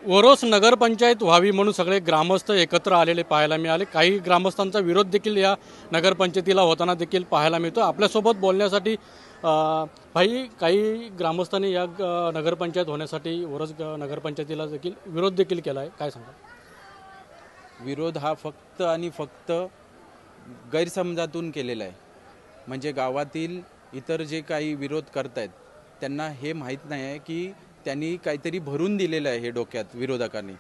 ओरोस नगरपंचायत व्हावी म्हणून सगळे ग्रामस्थ एकत्र आलेले पाहायला मिळाले। काही ग्रामस्थांचा विरोध देखील या नगरपंचायतीला होताना देखील पाहायला मिळतो। आपल्यासोबत बोलण्यासाठी भाई काही ग्रामस्थांनी या नगरपंचायत होण्यासाठी ओरोस नगरपंचायतीला देखील विरोध देखील केला आहे, काय सांगा? विरोध हा फक्त आणि फक्त गैरसमजातून केलेला आहे। म्हणजे गावातील इतर जे काही विरोध करतायत त्यांना हे माहीत नाही आहे की त्यांनी काहीतरी भरून दिलेलं आहे हे डोक्यात विरोधकांनी।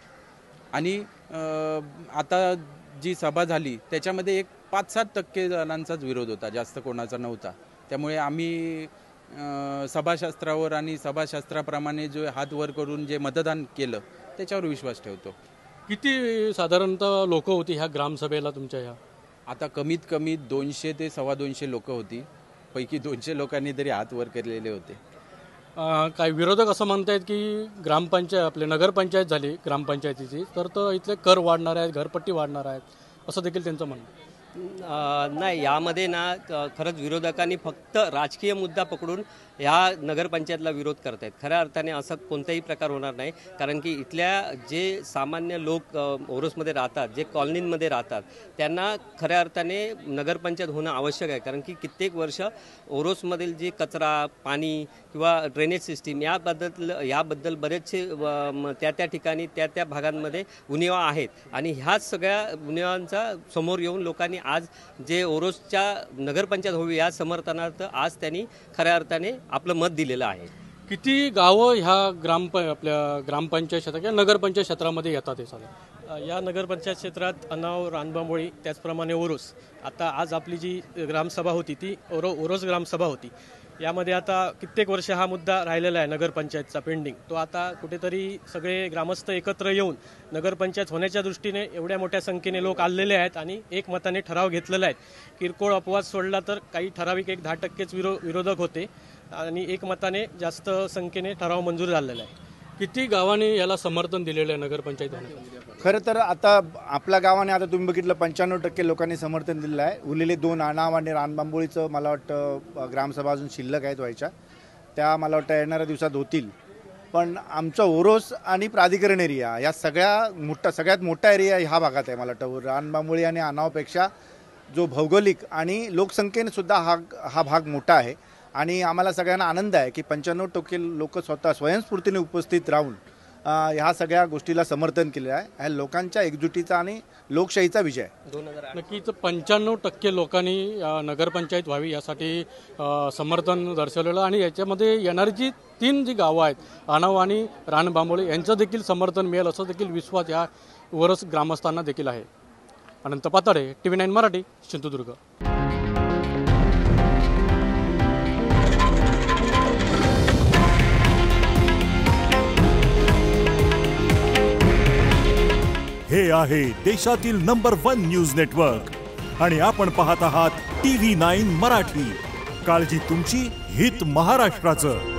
आणि आता जी सभा झाली त्याच्यामध्ये एक 5-7% जणांचाच विरोध होता, जास्त कोणाचा नव्हता। त्यामुळे आम्ही सभाशास्त्रावर आणि सभाशास्त्राप्रमाणे जो हात वर करून जे मतदान केलं त्याच्यावर विश्वास ठेवतो। किती साधारणतः लोक होती ह्या ग्रामसभेला तुमच्या? ह्या आता कमीत कमी 200 ते 250 लोक होती, पैकी 200 लोकांनी तरी हात वर केलेले होते। काही विरोधक असं म्हणतात की ग्रामपंचायत आपले नगरपंचायत झाली ग्रामपंचायतीची तर इथले कर वाढणार आहेत, घरपट्टी वाढणार आहेत असं देखील त्यांचं म्हणणं आहे। नाही, यामध्ये ना खरंच विरोधकांनी फक्त राजकीय मुद्दा पकडून ह्या नगरपंचायतला विरोध करत आहेत। खऱ्या अर्थाने असं कोणताही प्रकार होणार नाही, कारण की इथल्या जे सामान्य लोक ओरोसमध्ये राहतात, जे कॉलनींमध्ये राहतात, त्यांना खऱ्या अर्थाने नगरपंचायत होणं आवश्यक आहे। कारण की कित्येक वर्ष ओरोसमधील जे कचरा, पाणी किंवा ड्रेनेज सिस्टीम याबद्दल बरेचसे त्या ठिकाणी त्या भागांमध्ये उणिवा आहेत आणि ह्याच सगळ्या उणिवांचा समोर येऊन लोकांनी आज जे ओरोसच्या नगरपंचायत होवी या समर्थनार्थ आज त्यांनी खऱ्या अर्थाने आपलं मत दिलेलं आहे। किती गावं ह्या आपल्या ग्रामपंचायत क्षेत्रात किंवा नगरपंचायत क्षेत्रामध्ये येतात हे सगळं? या नगरपंचायत क्षेत्रात अनाव, रानबांबोळी, त्याचप्रमाणे ओरोस। आता आज आपली जी ग्रामसभा होती ती ओरोस ग्रामसभा होती। यामध्ये आता कित्येक वर्ष हा मुद्दा राहिलेला आहे नगरपंचायतचा पेंडिंग। तो आता कुठेतरी सगळे ग्रामस्थ एकत्र येऊन नगरपंचायत होण्याच्या दृष्टीने एवढ्या मोठ्या संख्येने लोक आलेले आहेत आणि एक मताने ठराव घेतलेला आहे। किरकोळ अपवाद सोडला तर काही ठराविक 10% विरोधक होते आणि एक मताने जास्त संख्येने ठराव मंजूर झालेला आहे। किती गावांनी याला समर्थन दिलेलं आहे नगरपंचायत होण्यासाठी? खरं तर आता आपल्या गावाने आता तुम्ही बघितलं 95% लोकांनी समर्थन दिलेलं आहे। उरलेले 2 आणाव आणि रानबांबोळीचं मला वाटतं ग्रामसभा अजून शिल्लक आहेत व्हायच्या, त्या मला वाटतं येणाऱ्या दिवसात होतील। पण आमचा ओरोस आणि प्राधिकरण एरिया या सगळ्यात मोठा एरिया ह्या भागात आहे। मला वाटतं रानबांबोळी आणि आणावपेक्षा जो भौगोलिक आणि लोकसंख्येने सुद्धा हा भाग मोठा आहे आणि आम्हाला सगळ्यांना आनंद आहे की 95% लोक स्वतः स्वयंस्फूर्तीने उपस्थित राहून ह्या सगळ्या गोष्टीला समर्थन केलेलं आहे। ह्या लोकांच्या एकजुटीचा आणि लोकशाहीचा विजय। नक्कीच 95% लोकांनी नगरपंचायत व्हावी यासाठी समर्थन दर्शवलेलं आणि याच्यामध्ये येणारी जी 3 जी गावं आहेत आणाव आणि रानबांबोळी यांचं देखील समर्थन मिळेल असं देखील विश्वास या ओरोस ग्रामस्थांना देखील आहे। अनंत पाताडे, TV9 मराठी, सिंधुदुर्ग। हे आहे देशातील नंबर 1 न्यूज नेटवर्क आणि आपण पाहत आहात TV9 मराठी। काळजी तुमची, हित महाराष्ट्राचं।